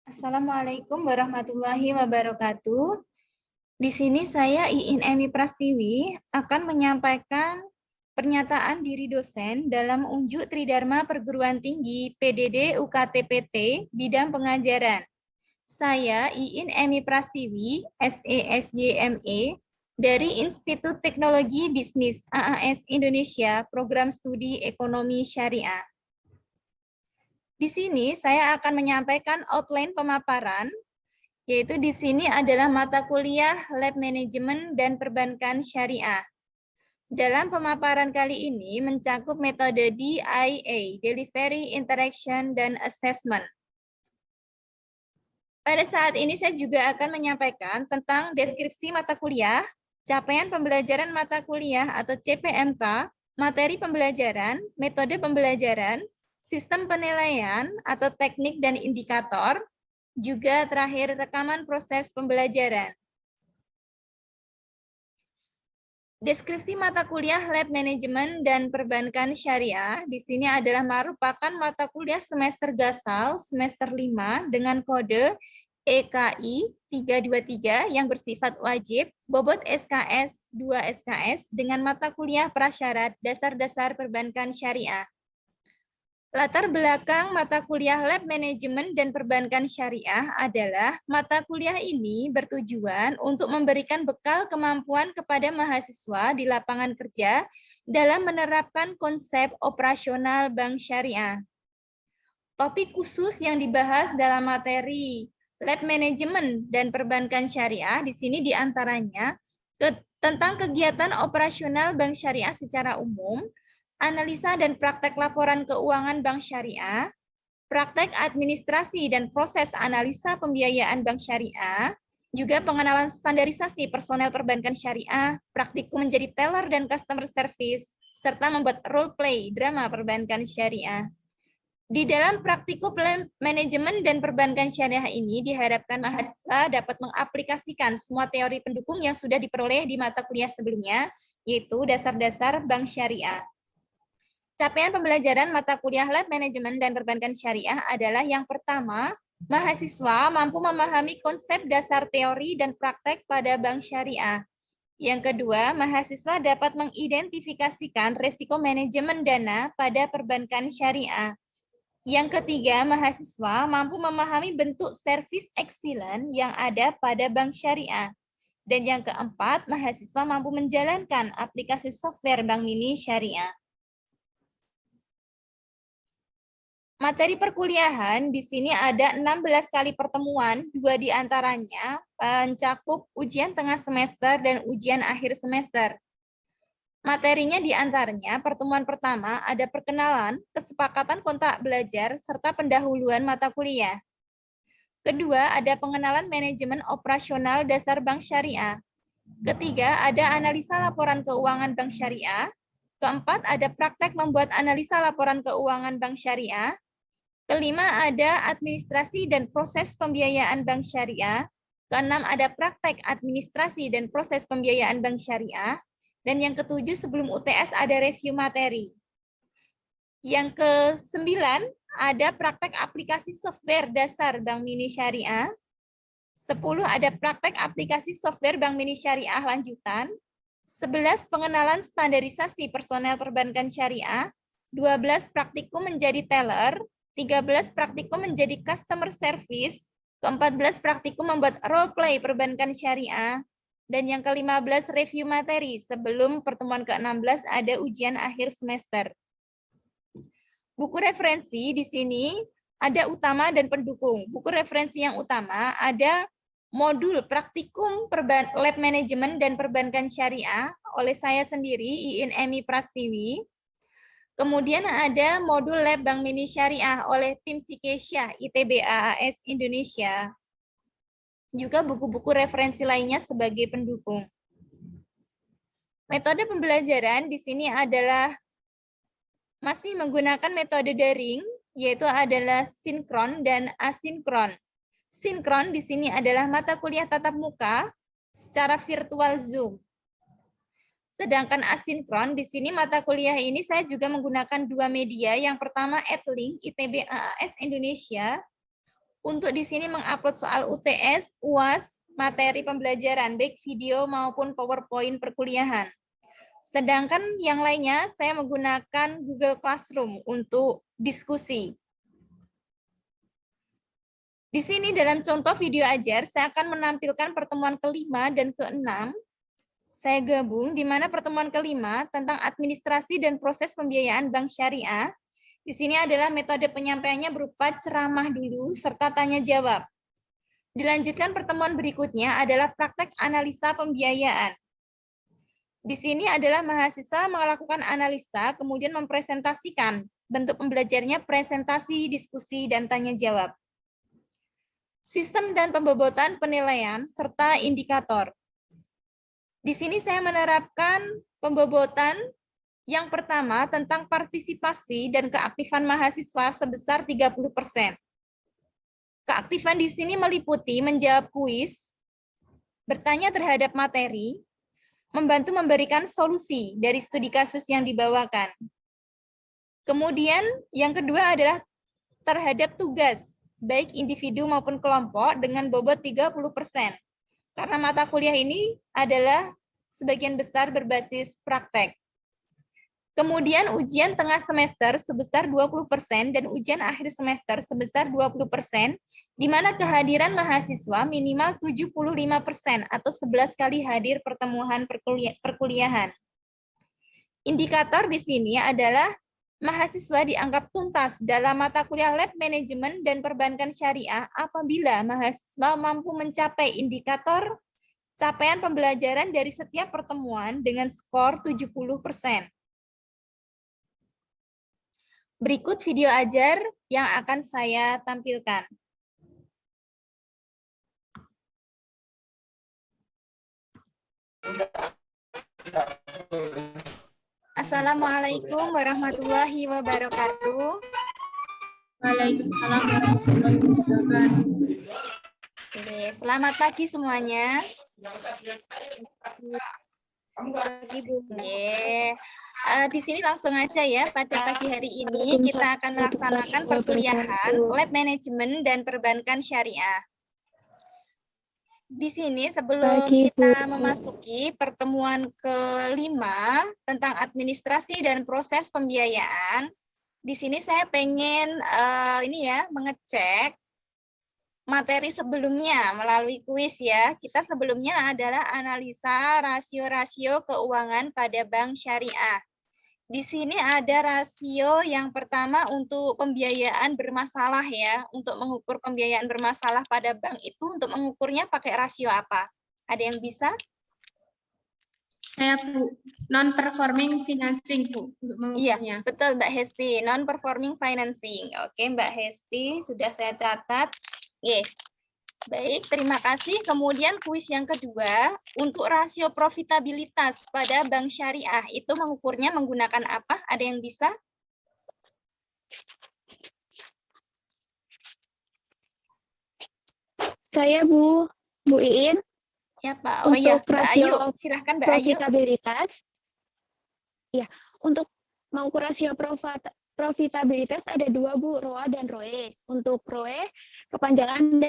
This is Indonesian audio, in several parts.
Assalamualaikum warahmatullahi wabarakatuh. Di sini saya Iin Emi Prastiwi akan menyampaikan pernyataan diri dosen dalam unjuk Tridharma Perguruan Tinggi PDD UKTPT bidang pengajaran. Saya Iin Emi Prastiwi, SESYME, dari Institut Teknologi Bisnis AAS Indonesia, Program Studi Ekonomi Syariah. Di sini saya akan menyampaikan outline pemaparan, yaitu di sini adalah mata kuliah Lab Management dan Perbankan Syariah. Dalam pemaparan kali ini mencakup metode DIA, Delivery, Interaction, dan Assessment. Pada saat ini saya juga akan menyampaikan tentang deskripsi mata kuliah, capaian pembelajaran mata kuliah atau CPMK, materi pembelajaran, metode pembelajaran, sistem penilaian atau teknik dan indikator, juga terakhir rekaman proses pembelajaran. Deskripsi mata kuliah Lab Management dan Perbankan Syariah di sini adalah merupakan mata kuliah semester Gasal semester 5 dengan kode EKI 323 yang bersifat wajib, bobot SKS 2 SKS dengan mata kuliah prasyarat dasar-dasar perbankan syariah. Latar belakang mata kuliah Lab Management dan Perbankan Syariah adalah mata kuliah ini bertujuan untuk memberikan bekal kemampuan kepada mahasiswa di lapangan kerja dalam menerapkan konsep operasional bank syariah. Topik khusus yang dibahas dalam materi Lab Management dan Perbankan Syariah di sini diantaranya tentang kegiatan operasional bank syariah secara umum, analisa dan praktek laporan keuangan bank syariah, praktek administrasi dan proses analisa pembiayaan bank syariah, juga pengenalan standarisasi personel perbankan syariah, praktikum menjadi teller dan customer service, serta membuat role play drama perbankan syariah. Di dalam praktikum manajemen dan perbankan syariah ini diharapkan mahasiswa dapat mengaplikasikan semua teori pendukung yang sudah diperoleh di mata kuliah sebelumnya, yaitu dasar-dasar bank syariah. Capaian pembelajaran mata kuliah Lab Management dan Perbankan Syariah adalah yang pertama, mahasiswa mampu memahami konsep dasar teori dan praktek pada bank syariah. Yang kedua, mahasiswa dapat mengidentifikasikan risiko manajemen dana pada perbankan syariah. Yang ketiga, mahasiswa mampu memahami bentuk service excellent yang ada pada bank syariah. Dan yang keempat, mahasiswa mampu menjalankan aplikasi software Bank Mini Syariah. Materi perkuliahan di sini ada 16 kali pertemuan, 2 diantaranya mencakup ujian tengah semester dan ujian akhir semester. Materinya diantaranya pertemuan pertama ada perkenalan, kesepakatan kontak belajar, serta pendahuluan mata kuliah. Kedua ada pengenalan manajemen operasional dasar bank syariah. Ketiga ada analisa laporan keuangan bank syariah. Keempat ada praktek membuat analisa laporan keuangan bank syariah. Kelima, ada administrasi dan proses pembiayaan bank syariah. Keenam, ada praktek administrasi dan proses pembiayaan bank syariah. Dan yang ketujuh, sebelum UTS ada review materi. Yang kesembilan, ada praktek aplikasi software dasar Bank Mini Syariah. 10, ada praktek aplikasi software Bank Mini Syariah lanjutan. 11, pengenalan standarisasi personel perbankan syariah. 12, praktikum menjadi teller. 13 praktikum menjadi customer service, ke-14 praktikum membuat role play perbankan syariah, dan yang ke-15 review materi sebelum pertemuan ke-16 ada ujian akhir semester. Buku referensi di sini ada utama dan pendukung. Buku referensi yang utama ada modul praktikum Lab Management dan Perbankan Syariah oleh saya sendiri, Iin Emi Prastiwi. Kemudian ada modul Lab Bank Mini Syariah oleh tim Sikesya ITB AAS Indonesia. Juga buku-buku referensi lainnya sebagai pendukung. Metode pembelajaran di sini adalah masih menggunakan metode daring, yaitu adalah sinkron dan asinkron. Sinkron di sini adalah mata kuliah tatap muka secara virtual Zoom. Sedangkan asinkron, di sini mata kuliah ini saya juga menggunakan 2 media. Yang pertama, Edlink ITB AAS Indonesia. untuk di sini mengupload soal UTS, UAS, materi pembelajaran, baik video maupun PowerPoint perkuliahan. Sedangkan yang lainnya saya menggunakan Google Classroom untuk diskusi. Di sini dalam contoh video ajar, saya akan menampilkan pertemuan kelima dan keenam. Saya gabung, di mana pertemuan kelima tentang administrasi dan proses pembiayaan bank syariah. Di sini adalah metode penyampaiannya berupa ceramah dulu, serta tanya jawab. Dilanjutkan pertemuan berikutnya adalah praktek analisa pembiayaan. Di sini adalah mahasiswa melakukan analisa, kemudian mempresentasikan. Bentuk pembelajarnya presentasi, diskusi, dan tanya jawab. Sistem dan pembobotan penilaian, serta indikator. Di sini saya menerapkan pembobotan yang pertama tentang partisipasi dan keaktifan mahasiswa sebesar 30%. Keaktifan di sini meliputi menjawab kuis, bertanya terhadap materi, membantu memberikan solusi dari studi kasus yang dibawakan. Kemudian yang kedua adalah terhadap tugas, baik individu maupun kelompok dengan bobot 30%. Karena mata kuliah ini adalah sebagian besar berbasis praktek. Kemudian ujian tengah semester sebesar 20% dan ujian akhir semester sebesar 20%, di mana kehadiran mahasiswa minimal 75% atau 11 kali hadir pertemuan perkuliahan. Indikator di sini adalah mahasiswa dianggap tuntas dalam mata kuliah Lab Manajemen dan Perbankan Syariah apabila mahasiswa mampu mencapai indikator capaian pembelajaran dari setiap pertemuan dengan skor 70%. Berikut video ajar yang akan saya tampilkan. Assalamualaikum warahmatullahi wabarakatuh. Waalaikumsalam warahmatullahi wabarakatuh. Oke, selamat pagi semuanya. Pagi Bu. Di sini langsung aja ya, pada pagi hari ini kita akan melaksanakan perkuliahan Lab Manajemen dan Perbankan Syariah. Di sini sebelum kita memasuki pertemuan kelima tentang administrasi dan proses pembiayaan, di sini saya pengen mengecek materi sebelumnya melalui kuis ya. Kita sebelumnya adalah analisa rasio-rasio keuangan pada bank syariah. Di sini ada rasio yang pertama untuk pembiayaan bermasalah ya. Untuk mengukur pembiayaan bermasalah pada bank itu untuk mengukurnya pakai rasio apa? Ada yang bisa? Saya Bu, non-performing financing Bu, untuk mengukurnya. Iya, betul Mbak Hesti, non-performing financing. Oke Mbak Hesti, sudah saya catat. Oke. Baik, terima kasih. Kemudian kuis yang kedua, untuk rasio profitabilitas pada bank syariah, itu mengukurnya menggunakan apa? Ada yang bisa? Saya Bu Iin. Siapa? Oh iya, Mbak Ayu. Silahkan Mbak Ayu. Profitabilitas. Ya, untuk mengukur rasio profitabilitas ada dua Bu, ROA dan ROE. Untuk ROE, kepanjangan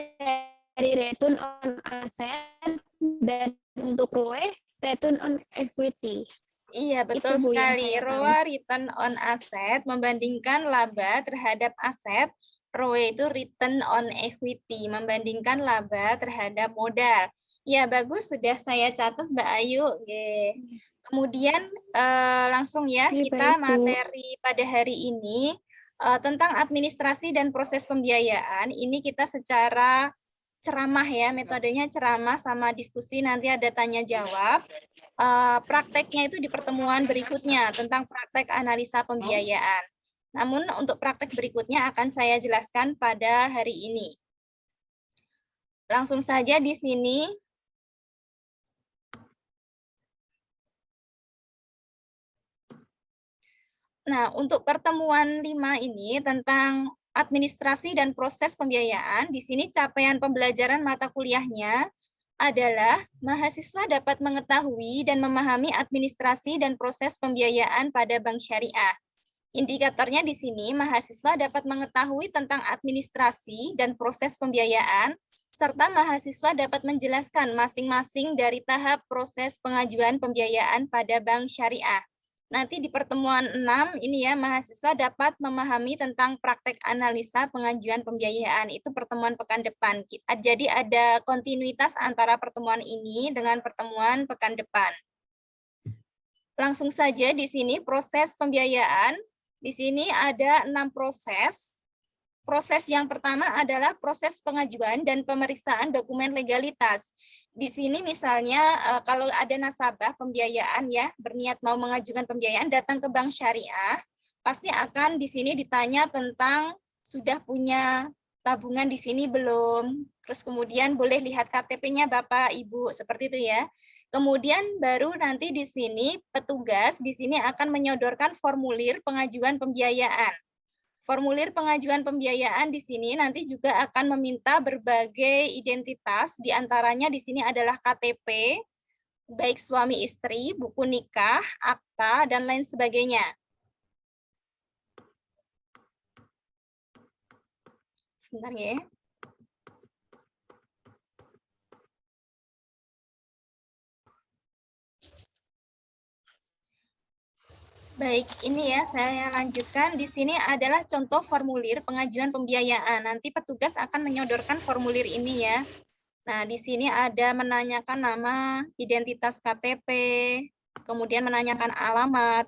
dari return on asset, dan untuk ROE, return on equity. Iya, betul Bu, sekali. ROA return on asset membandingkan laba terhadap aset. ROE itu return on equity, membandingkan laba terhadap modal. Ya, bagus. Sudah saya catat Mbak Ayu. Kemudian langsung ya, kita materi pada hari ini tentang administrasi dan proses pembiayaan. Ini kita secara ceramah ya, metodenya ceramah sama diskusi, nanti ada tanya jawab. Prakteknya itu di pertemuan berikutnya tentang praktek analisa pembiayaan. Namun untuk praktek berikutnya akan saya jelaskan pada hari ini. Langsung saja di sini. Nah, untuk pertemuan 5 ini tentang administrasi dan proses pembiayaan, di sini capaian pembelajaran mata kuliahnya adalah mahasiswa dapat mengetahui dan memahami administrasi dan proses pembiayaan pada bank syariah. Indikatornya di sini, mahasiswa dapat mengetahui tentang administrasi dan proses pembiayaan, serta mahasiswa dapat menjelaskan masing-masing dari tahap proses pengajuan pembiayaan pada bank syariah. Nanti di pertemuan 6 ini ya, mahasiswa dapat memahami tentang praktek analisa pengajuan pembiayaan. Itu pertemuan pekan depan. Jadi ada kontinuitas antara pertemuan ini dengan pertemuan pekan depan. Langsung saja di sini proses pembiayaan. Di sini ada 6 proses. Proses yang pertama adalah proses pengajuan dan pemeriksaan dokumen legalitas. Di sini misalnya kalau ada nasabah pembiayaan ya, berniat mau mengajukan pembiayaan, datang ke bank syariah, pasti akan di sini ditanya tentang sudah punya tabungan di sini belum, terus kemudian boleh lihat KTP-nya Bapak, Ibu, seperti itu ya. Kemudian baru nanti di sini petugas di sini akan menyodorkan formulir pengajuan pembiayaan. Formulir pengajuan pembiayaan di sini nanti juga akan meminta berbagai identitas, diantaranya di sini adalah KTP, baik suami istri, buku nikah, akta, dan lain sebagainya. Sebentar ya. Baik, ini ya saya lanjutkan. Di sini adalah contoh formulir pengajuan pembiayaan. Nanti petugas akan menyodorkan formulir ini ya. Nah, di sini ada menanyakan nama, identitas KTP, kemudian menanyakan alamat,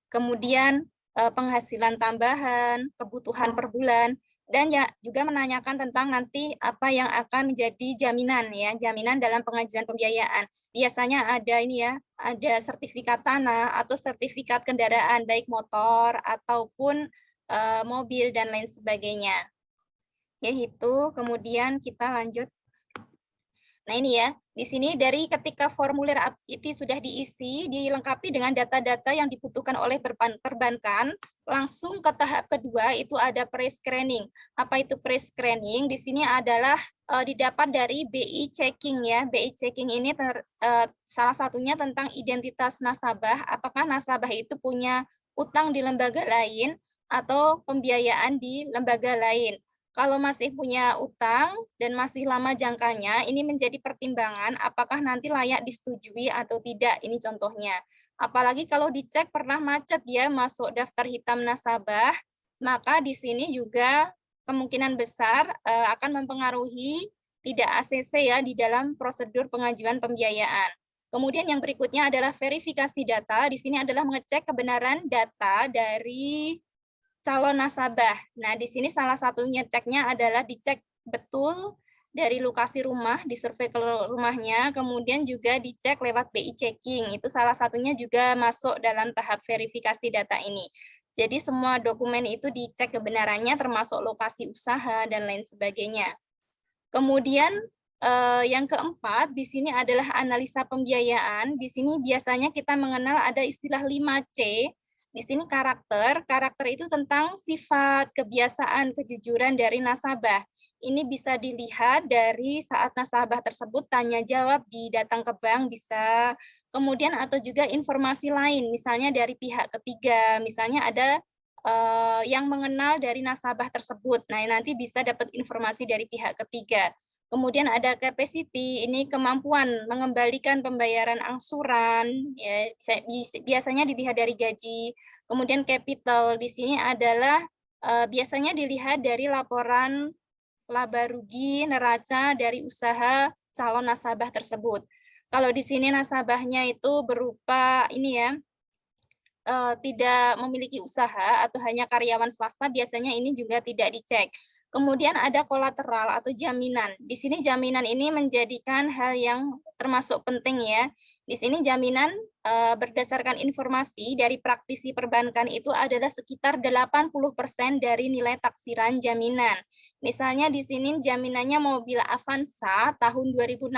kemudian penghasilan tambahan, kebutuhan per bulan, dan ya juga menanyakan tentang nanti apa yang akan menjadi jaminan ya, jaminan dalam pengajuan pembiayaan. Biasanya ada ini ya, ada sertifikat tanah atau sertifikat kendaraan baik motor ataupun mobil dan lain sebagainya. Ya itu, kemudian kita lanjut. Nah ini ya, di sini dari ketika formulir itu sudah diisi, dilengkapi dengan data-data yang dibutuhkan oleh perbankan, langsung ke tahap kedua itu ada pre-screening. Apa itu pre-screening? Di sini adalah didapat dari BI checking ya. BI checking ini salah satunya tentang identitas nasabah. Apakah nasabah itu punya utang di lembaga lain atau pembiayaan di lembaga lain. Kalau masih punya utang dan masih lama jangkanya, ini menjadi pertimbangan apakah nanti layak disetujui atau tidak. Ini contohnya. Apalagi kalau dicek pernah macet ya masuk daftar hitam nasabah, maka di sini juga kemungkinan besar akan mempengaruhi tidak ACC ya di dalam prosedur pengajuan pembiayaan. Kemudian yang berikutnya adalah verifikasi data. Di sini adalah mengecek kebenaran data dari calon nasabah. Nah, di sini salah satunya ceknya adalah dicek betul dari lokasi rumah, disurvei ke rumahnya, kemudian juga dicek lewat BI checking. Itu salah satunya juga masuk dalam tahap verifikasi data ini. Jadi semua dokumen itu dicek kebenarannya termasuk lokasi usaha dan lain sebagainya. Kemudian yang keempat di sini adalah analisa pembiayaan. Di sini biasanya kita mengenal ada istilah 5C. Di sini karakter itu tentang sifat, kebiasaan, kejujuran dari nasabah. Ini bisa dilihat dari saat nasabah tersebut tanya jawab di datang ke bank bisa, kemudian atau juga informasi lain, misalnya dari pihak ketiga, misalnya ada yang mengenal dari nasabah tersebut. Nah, nanti bisa dapat informasi dari pihak ketiga. Kemudian ada capacity, ini kemampuan mengembalikan pembayaran angsuran, ya, biasanya dilihat dari gaji. Kemudian capital, di sini adalah biasanya dilihat dari laporan laba rugi neraca dari usaha calon nasabah tersebut. Kalau di sini nasabahnya itu berupa ini ya, tidak memiliki usaha atau hanya karyawan swasta, biasanya ini juga tidak dicek. Kemudian ada kolateral atau jaminan. Di sini jaminan ini menjadikan hal yang termasuk penting ya. Di sini jaminan berdasarkan informasi dari praktisi perbankan itu adalah sekitar 80% dari nilai taksiran jaminan. Misalnya di sini jaminannya mobil Avanza tahun 2016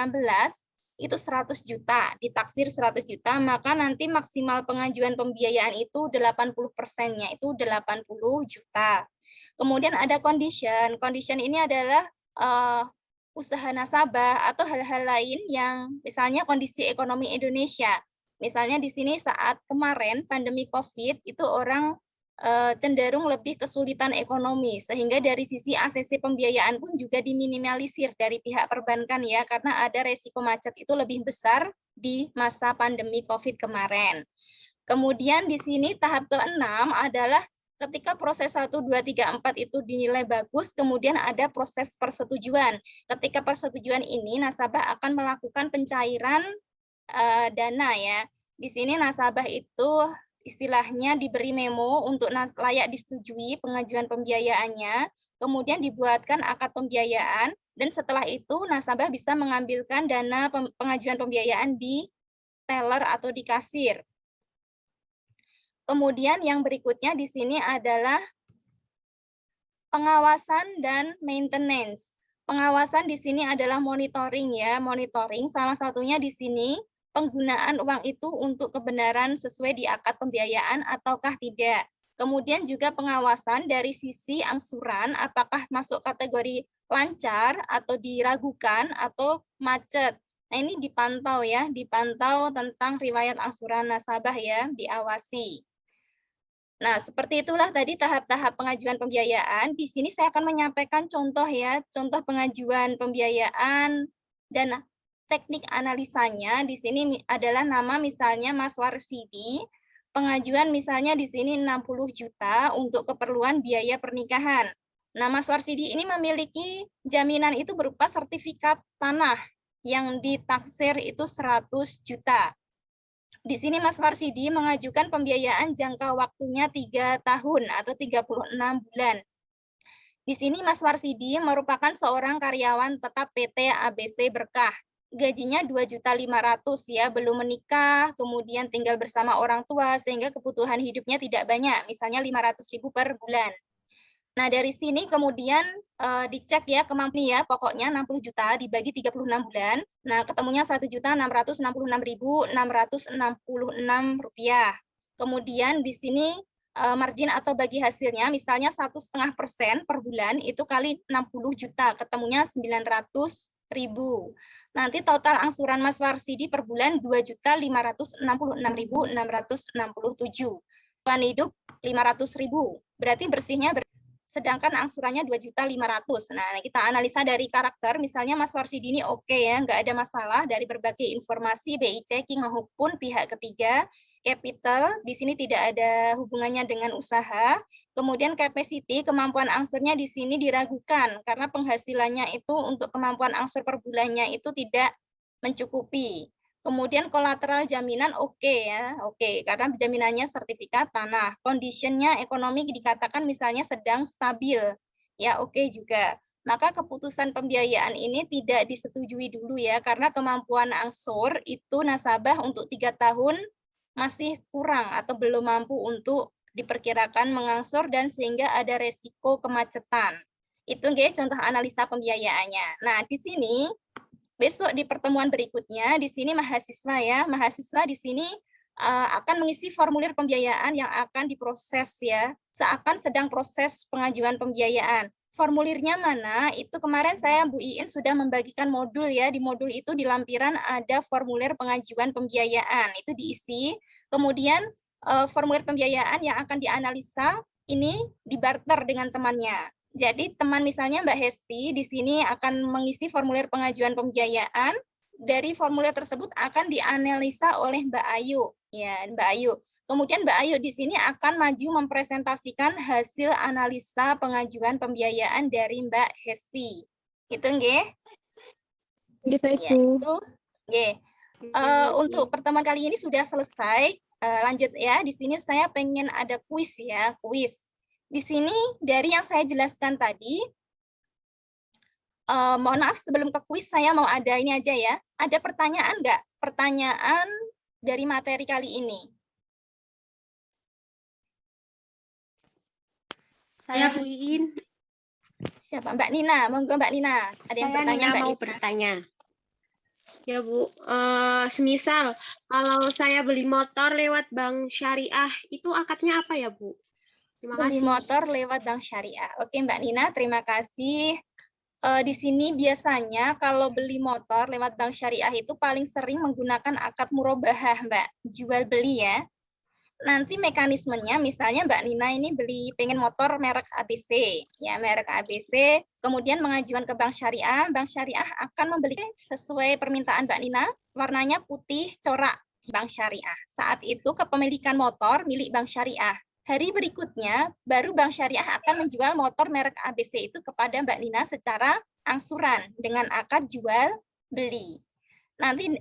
itu 100 juta, ditaksir 100 juta, maka nanti maksimal pengajuan pembiayaan itu 80%-nya itu 80 juta. Kemudian ada condition. Condition ini adalah usaha nasabah atau hal-hal lain yang misalnya kondisi ekonomi Indonesia. Misalnya di sini saat kemarin pandemi COVID itu orang cenderung lebih kesulitan ekonomi, sehingga dari sisi ACC pembiayaan pun juga diminimalisir dari pihak perbankan ya, karena ada resiko macet itu lebih besar di masa pandemi COVID kemarin. Kemudian di sini tahap ke-6 adalah ketika proses 1, 2, 3, 4 itu dinilai bagus, kemudian ada proses persetujuan. Ketika persetujuan ini, nasabah akan melakukan pencairan dana ya. Di sini nasabah itu istilahnya diberi memo untuk layak disetujui pengajuan pembiayaannya, kemudian dibuatkan akad pembiayaan, dan setelah itu nasabah bisa mengambilkan dana pengajuan pembiayaan di teller atau di kasir. Kemudian yang berikutnya di sini adalah pengawasan dan maintenance. Pengawasan di sini adalah monitoring ya, monitoring salah satunya di sini penggunaan uang itu untuk kebenaran sesuai di akad pembiayaan ataukah tidak. Kemudian juga pengawasan dari sisi angsuran apakah masuk kategori lancar atau diragukan atau macet. Nah, ini dipantau ya, dipantau tentang riwayat angsuran nasabah ya, diawasi. Nah, seperti itulah tadi tahap-tahap pengajuan pembiayaan. Di sini saya akan menyampaikan contoh ya, contoh pengajuan pembiayaan dan teknik analisanya. Di sini adalah nama misalnya Mas Warsidi. Pengajuan misalnya di sini 60 juta untuk keperluan biaya pernikahan. Nah, Mas Warsidi ini memiliki jaminan itu berupa sertifikat tanah yang ditaksir itu 100 juta. Di sini Mas Warsidi mengajukan pembiayaan jangka waktunya 3 tahun atau 36 bulan. Di sini Mas Warsidi merupakan seorang karyawan tetap PT ABC Berkah. Gajinya 2.500.000 ya, belum menikah, kemudian tinggal bersama orang tua sehingga kebutuhan hidupnya tidak banyak, misalnya 500.000 per bulan. Nah, dari sini kemudian dicek ya kemampuan ya, pokoknya 60 juta dibagi 36 bulan. Nah, ketemunya 1.666.666 rupiah. Kemudian di sini margin atau bagi hasilnya, misalnya 1,5% per bulan, itu kali 60 juta, ketemunya 900.000. Nanti total angsuran Mas Warsidi per bulan 2.566.667. Beban hidup 500.000. Berarti bersihnya sedangkan angsurannya 2.500.000. Nah, kita analisa dari karakter, misalnya Mas Warsidi ini oke ya, nggak ada masalah dari berbagai informasi BI checking maupun pihak ketiga. Capital, di sini tidak ada hubungannya dengan usaha. Kemudian capacity, kemampuan angsurnya di sini diragukan, karena penghasilannya itu untuk kemampuan angsur per bulannya itu tidak mencukupi. Kemudian kolateral jaminan oke ya, oke, karena jaminannya sertifikat tanah. Conditionnya ekonomi dikatakan misalnya sedang stabil, ya oke juga. Maka keputusan pembiayaan ini tidak disetujui dulu ya, karena kemampuan angsur itu nasabah untuk 3 tahun masih kurang atau belum mampu untuk diperkirakan mengangsur dan sehingga ada resiko kemacetan. Itu contoh analisa pembiayaannya. Nah, di sini besok di pertemuan berikutnya, di sini mahasiswa ya, mahasiswa di sini akan mengisi formulir pembiayaan yang akan diproses ya, seakan sedang proses pengajuan pembiayaan. Formulirnya mana? Itu kemarin saya Bu Iin sudah membagikan modul ya, di modul itu di lampiran ada formulir pengajuan pembiayaan, itu diisi. Kemudian formulir pembiayaan yang akan dianalisa ini dibarter dengan temannya. Jadi teman misalnya Mbak Hesti di sini akan mengisi formulir pengajuan pembiayaan. Dari formulir tersebut akan dianalisa oleh Mbak Ayu. Ya, Mbak Ayu. Kemudian Mbak Ayu di sini akan maju mempresentasikan hasil analisa pengajuan pembiayaan dari Mbak Hesti. Itu nggih? Gitu, ya, itu nggih. Iya, Bu. Untuk pertemuan kali ini sudah selesai. Lanjut ya. Di sini saya pengen ada kuis ya, kuis. Di sini dari yang saya jelaskan tadi, mohon maaf sebelum ke kuis saya mau ada ini aja ya. Ada pertanyaan nggak? Pertanyaan dari materi kali ini. Saya Bu Iin. Siapa? Mbak Nina. Monggo Mbak Nina. Ada yang bertanya Nina Mbak mau Nina? bertanya. Ya Bu, semisal kalau saya beli motor lewat bank syariah, itu akadnya apa ya Bu? Terima Beli kasih. motor lewat bank syariah. Oke Mbak Nina, terima kasih. Di sini biasanya kalau beli motor lewat bank syariah itu paling sering menggunakan akad murobahah, Mbak. Jual beli ya. Nanti mekanismenya misalnya Mbak Nina ini pengen motor merek ABC, ya merek ABC, kemudian mengajukan ke bank syariah akan membeli sesuai permintaan Mbak Nina, warnanya putih corak bank syariah. Saat itu kepemilikan motor milik bank syariah. Hari berikutnya, baru bank syariah akan menjual motor merek ABC itu kepada Mbak Nina secara angsuran dengan akad jual beli. Nanti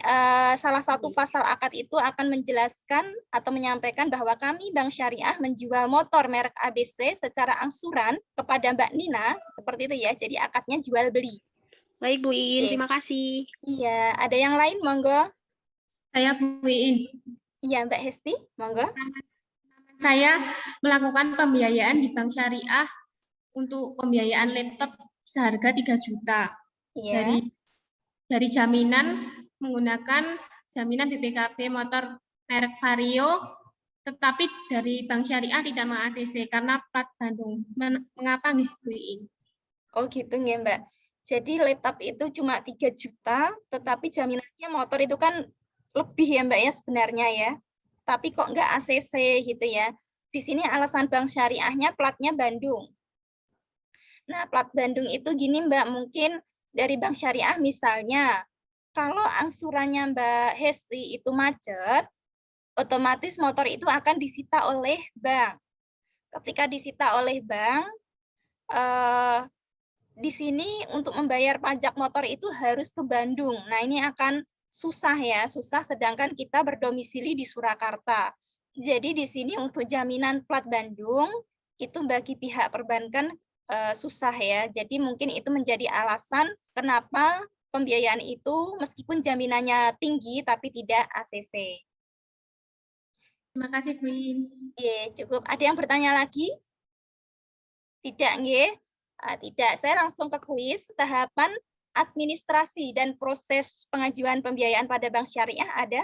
salah satu pasal akad itu akan menjelaskan atau menyampaikan bahwa kami Bank Syariah menjual motor merek ABC secara angsuran kepada Mbak Nina, seperti itu ya, jadi akadnya jual beli. Baik Bu Iin, terima kasih. Iya, ada yang lain, monggo. Saya Bu Iin. Iya, Mbak Hesti, monggo. Saya melakukan pembiayaan di Bank Syariah untuk pembiayaan laptop seharga 3 juta. Iya. Dari jaminan menggunakan jaminan BPKB motor merek Vario, tetapi dari Bank Syariah tidak meng-ACC karena plat Bandung. Mengapa nih Bu Iin? Oh gitu nggih, Mbak. Jadi laptop itu cuma 3 juta, tetapi jaminannya motor itu kan lebih ya Mbak ya sebenarnya ya. Tapi kok nggak ACC gitu ya. Di sini alasan bank syariahnya platnya Bandung. Nah, plat Bandung itu gini Mbak, mungkin dari bank syariah misalnya, kalau angsurannya Mbak Hesti itu macet, otomatis motor itu akan disita oleh bank. Ketika disita oleh bank, di sini untuk membayar pajak motor itu harus ke Bandung. Nah, ini akan susah ya, susah sedangkan kita berdomisili di Surakarta. Jadi di sini untuk jaminan plat Bandung itu bagi pihak perbankan susah ya. Jadi mungkin itu menjadi alasan kenapa pembiayaan itu meskipun jaminannya tinggi tapi tidak ACC. Terima kasih Bu Iin. Cukup. Ada yang bertanya lagi? Tidak, nggih? Tidak. Saya langsung ke kuis. Tahapan administrasi dan proses pengajuan pembiayaan pada bank syariah ada?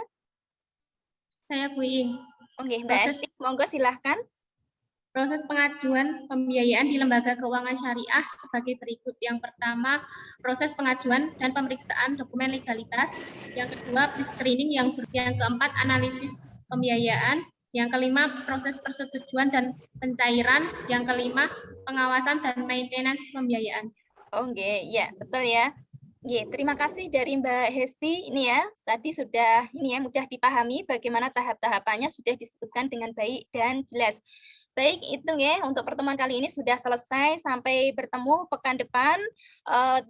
Saya Bu Iin. Oke, Mbak Esti, monggo silahkan. Proses pengajuan pembiayaan di lembaga keuangan syariah sebagai berikut. Yang pertama, proses pengajuan dan pemeriksaan dokumen legalitas. Yang kedua, pre-screening. Yang keempat, analisis pembiayaan. Yang kelima, proses persetujuan dan pencairan. Yang kelima, pengawasan dan maintenance pembiayaan. Oke, ya betul ya. Terima kasih dari Mbak Hesti. Ini ya, tadi sudah mudah dipahami bagaimana tahap-tahapannya sudah disebutkan dengan baik dan jelas. Baik, itu ya untuk pertemuan kali ini sudah selesai. Sampai bertemu pekan depan.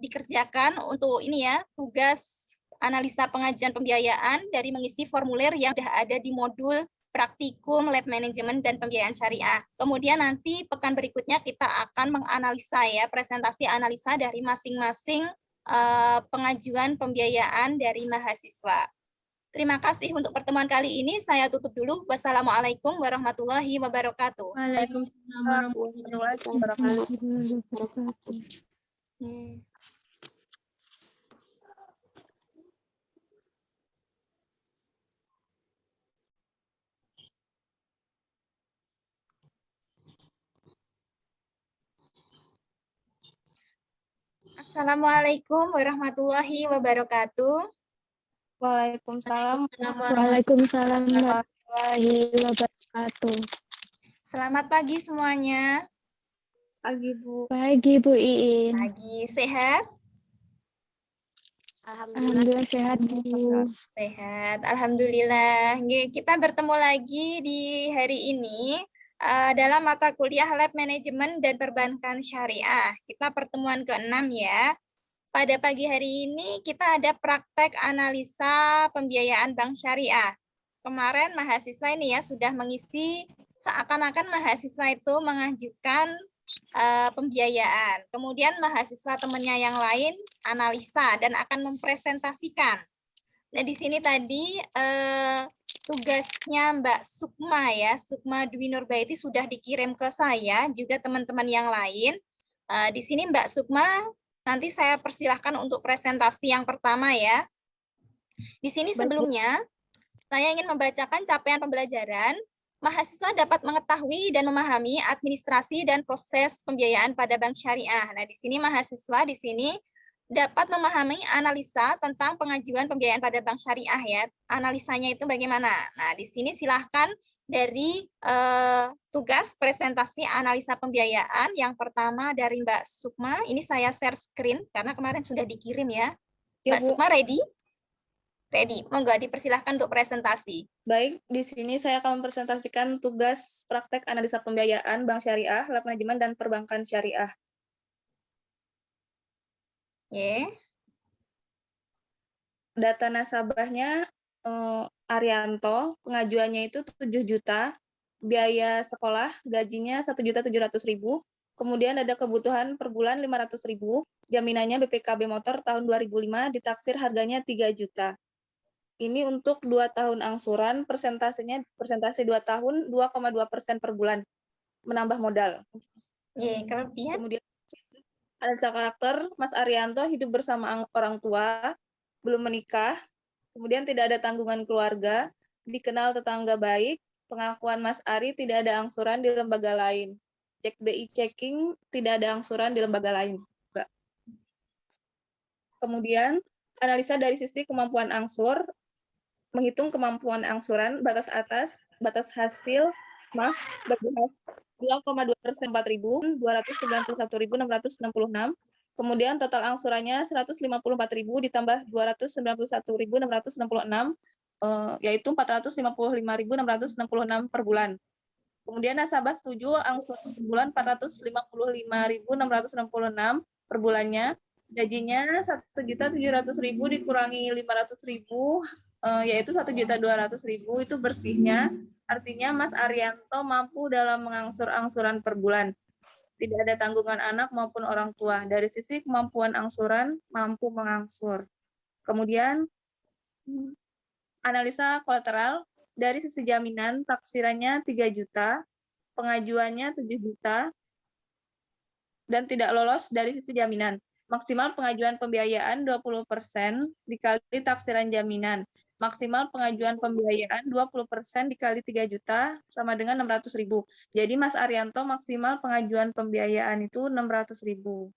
Dikerjakan untuk ini ya, tugas analisa pengajuan pembiayaan dari mengisi formulir yang sudah ada di modul praktikum lab manajemen dan pembiayaan syariah. Kemudian nanti pekan berikutnya kita akan menganalisa ya, presentasi analisa dari masing-masing pengajuan pembiayaan dari mahasiswa. Terima kasih untuk pertemuan kali ini. Saya tutup dulu. Wassalamualaikum warahmatullahi wabarakatuh. Waalaikumsalam warahmatullahi wabarakatuh. Assalamualaikum warahmatullahi wabarakatuh. Waalaikumsalam. Waalaikumsalam warahmatullahi wabarakatuh. Selamat pagi semuanya. Pagi Bu. Pagi Bu Iin. Pagi, sehat? Alhamdulillah sehat Bu. Sehat, alhamdulillah. Kita bertemu lagi di hari ini dalam mata kuliah Lab Manajemen dan Perbankan Syariah. Kita pertemuan ke-6 ya. Pada pagi hari ini kita ada praktek analisa pembiayaan bank syariah. Kemarin mahasiswa ini ya sudah mengisi seakan-akan mahasiswa itu mengajukan pembiayaan. Kemudian mahasiswa temannya yang lain analisa dan akan mempresentasikan. Nah, di sini tadi tugasnya Mbak Sukma ya, Sukma Dwi Nurbaiti sudah dikirim ke saya, juga teman-teman yang lain. Di sini Mbak Sukma, nanti saya persilahkan untuk presentasi yang pertama ya. Di sini sebelumnya, saya ingin membacakan capaian pembelajaran mahasiswa dapat mengetahui dan memahami administrasi dan proses pembiayaan pada bank syariah. Nah, di sini mahasiswa di sini dapat memahami analisa tentang pengajuan pembiayaan pada bank syariah ya. Analisanya itu bagaimana? Nah, di sini silahkan dari tugas presentasi analisa pembiayaan. Yang pertama dari Mbak Sukma. Ini saya share screen karena kemarin sudah dikirim ya. Ya, Mbak Bu. Sukma ready? Ready. Monggo dipersilahkan untuk presentasi. Baik, di sini saya akan mempresentasikan tugas praktek analisa pembiayaan Bank Syariah, Lab Manajemen, dan Perbankan Syariah. Oke. Data nasabahnya Arianto, pengajuannya itu 7 juta, biaya sekolah, gajinya 1.700.000, kemudian ada kebutuhan per bulan 500.000, jaminannya BPKB Motor tahun 2005, ditaksir harganya 3 juta. Ini untuk 2 tahun angsuran, persentase 2 tahun 2,2% per bulan, menambah modal. Kelebihan. Kemudian analisa karakter, Mas Arianto hidup bersama orang tua, belum menikah, kemudian tidak ada tanggungan keluarga, dikenal tetangga baik, pengakuan Mas Ari tidak ada angsuran di lembaga lain. Cek BI checking, tidak ada angsuran di lembaga lain. Kemudian analisa dari sisi kemampuan angsur, menghitung kemampuan angsuran, batas atas, batas hasil, bagi hasil 2,2% 4.291.666. Kemudian total angsurannya 154.000 ditambah 291.666, yaitu 455.666 per bulan. Kemudian nasabah setuju angsuran per bulan 455.666 per bulannya. Gajinya 1.700.000 dikurangi 500.000, yaitu 1.200.000 itu bersihnya. Artinya Mas Arianto mampu dalam mengangsur angsuran per bulan. Tidak ada tanggungan anak maupun orang tua. Dari sisi kemampuan angsuran, mampu mengangsur. Kemudian analisa kolateral, dari sisi jaminan, taksirannya 3 juta, pengajuannya 7 juta, dan tidak lolos dari sisi jaminan. Maksimal pengajuan pembiayaan 20% dikali taksiran jaminan. Maksimal pengajuan pembiayaan 20% dikali 3 juta sama dengan 600.000. Jadi Mas Arianto maksimal pengajuan pembiayaan itu 600.000.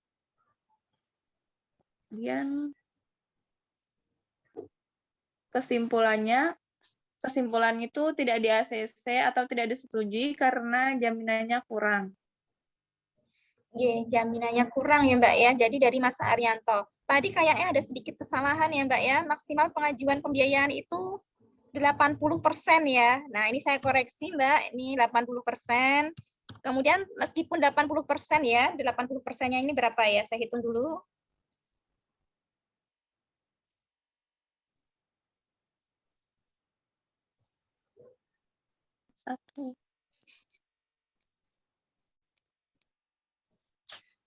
Kemudian kesimpulan itu tidak di ACC atau tidak disetujui karena jaminannya kurang. Jaminannya kurang ya Mbak ya. Jadi dari Mas Arianto. Tadi kayaknya ada sedikit kesalahan ya Mbak ya. Maksimal pengajuan pembiayaan itu 80% ya. Nah ini saya koreksi Mbak. Ini 80%. Kemudian meskipun 80% ya. 80%-nya ini berapa ya? Saya hitung dulu.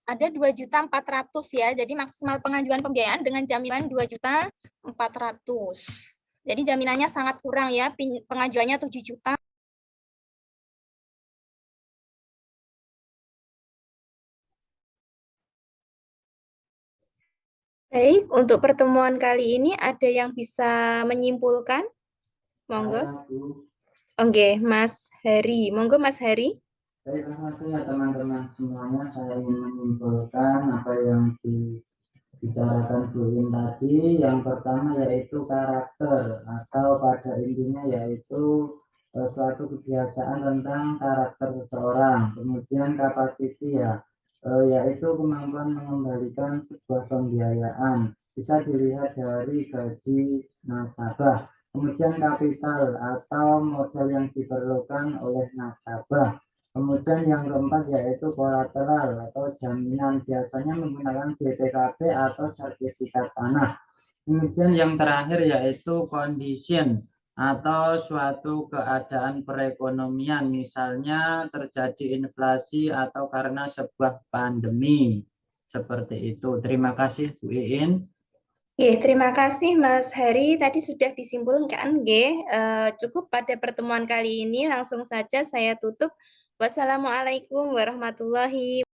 Ada 2.400.000 ya. Jadi maksimal pengajuan pembiayaan dengan jaminan 2.400.000. Jadi jaminannya sangat kurang ya. Pengajuannya 7 juta. Baik, untuk pertemuan kali ini ada yang bisa menyimpulkan? Monggo. Oke, Mas Heri. Monggo Mas Heri. Baik, terima kasih ya teman-teman semuanya. Saya ingin menyimpulkan apa yang dibicarakan Bu In tadi. Yang pertama yaitu karakter, atau pada intinya yaitu suatu kebiasaan tentang karakter seseorang. Kemudian capacity ya, yaitu kemampuan mengembalikan sebuah pembiayaan. Bisa dilihat dari gaji nasabah. Kemudian kapital atau modal yang diperlukan oleh nasabah. Kemudian yang keempat yaitu kolateral atau jaminan, biasanya menggunakan BPKB atau sertifikat tanah. Kemudian yang terakhir yaitu condition atau suatu keadaan perekonomian, misalnya terjadi inflasi atau karena sebuah pandemi. Seperti itu. Terima kasih Bu Iin. Terima kasih Mas Heri. Tadi sudah disimpulkan, cukup pada pertemuan kali ini. Langsung saja saya tutup. Wassalamualaikum warahmatullahi wabarakatuh.